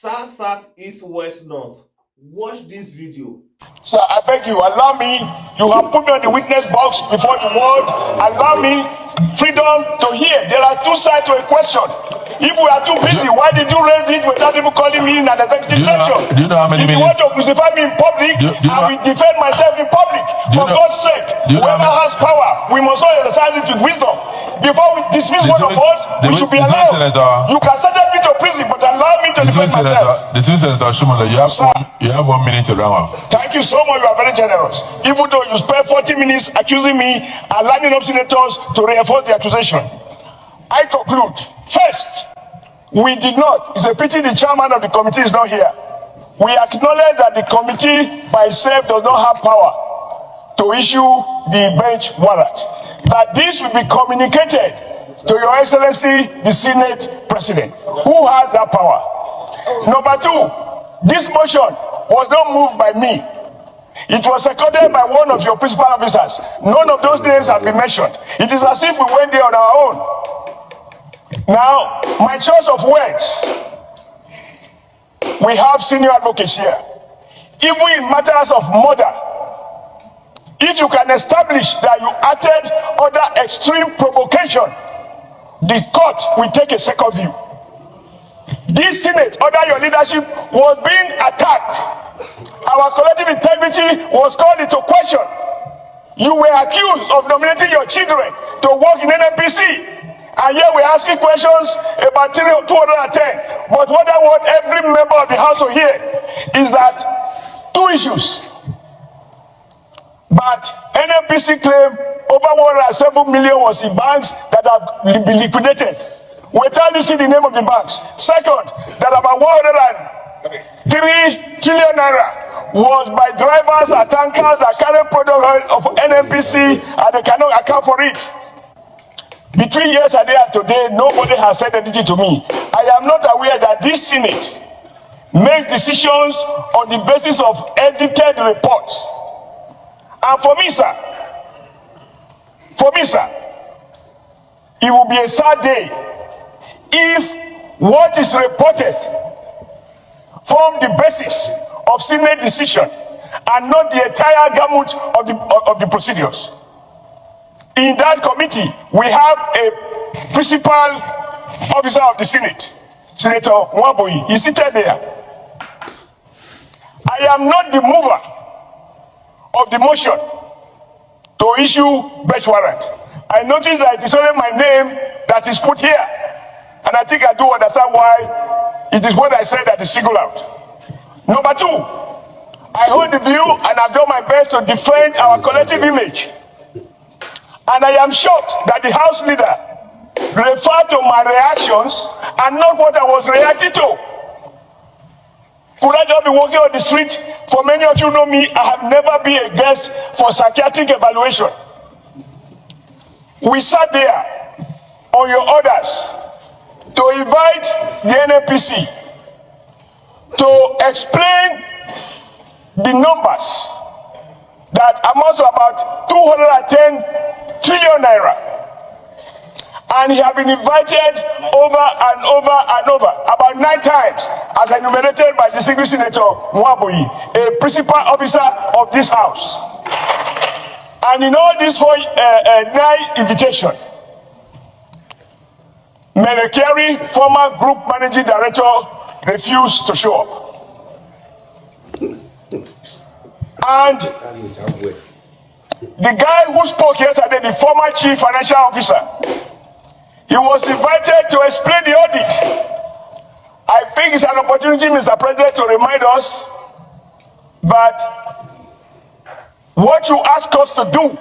South, south, east, west, north. Watch this video. Sir, I beg you, allow me. You have put me on the witness box before the world. Allow me freedom to hear. There are two sides to a question. If we are too busy, why did you raise it without even calling me in an executive session? Do you know how many If you want to crucify me in public, I will defend myself in public. For God's sake, whoever has power, we must all exercise it with wisdom. Before we dismiss one of us, we should be allowed. You can sentence me to prison, but allow me to defend myself. The two Senator Shumala, you have 1 minute to round off. Thank you so much. You are very generous. Even though you spent 40 minutes accusing me and lining up senators to reinforce the accusation, I conclude. First, we did not. It's a pity the chairman of the committee is not here. We acknowledge that the committee by itself does not have power to issue the bench warrant. That this will be communicated to Your Excellency, the Senate President, who has that power. Number two, this motion was not moved by me. It was seconded by one of your principal officers. None of those names have been mentioned. It is as if we went there on our own. Now, my choice of words, we have senior advocates here. Even in matters of murder, if you can establish that you acted under extreme provocation, the court will take a second view. This Senate, under your leadership, was being attacked. Our collective integrity was called into question. You were accused of nominating your children to work in NNPC. And here we're asking questions about 210. But what I want every member of the House to hear is that two issues. But NNPC claimed over 107 million was in banks that have been liquidated. Without listing the name of the banks. Second, that about 103 trillion naira was by drivers and tankers that carry product of NNPC and they cannot account for it. Between yesterday and today, nobody has said anything to me. I am not aware that this Senate makes decisions on the basis of edited reports. And for me, sir, it will be a sad day if what is reported form the basis of Senate decision and not the entire gamut of the procedures. In that committee, we have a principal officer of the Senate, Senator Nwaboyi. He's seated there. I am not the mover of the motion to issue bench warrant. I notice that it is only my name that is put here. And I think I do understand why it is what I said that is singled out. Number two, I hold the view and I've done my best to defend our collective image. And I am shocked that the House leader referred to my reactions and not what I was reacting to. Could I just be walking on the street? For many of you know me, I have never been a guest for psychiatric evaluation. We sat there on your orders to invite the NNPC to explain the numbers that amounts to about 210 trillion naira. And he has been invited over and over and over, about 9 times, as enumerated by distinguished Senator Nwaboyi, a principal officer of this House. And in all these 9 invitations, Melekeri, former group managing director, refused to show up. And the guy who spoke yesterday, the former chief financial officer, he was invited to explain the audit. I think it's an opportunity, Mr. President, to remind us that what you ask us to do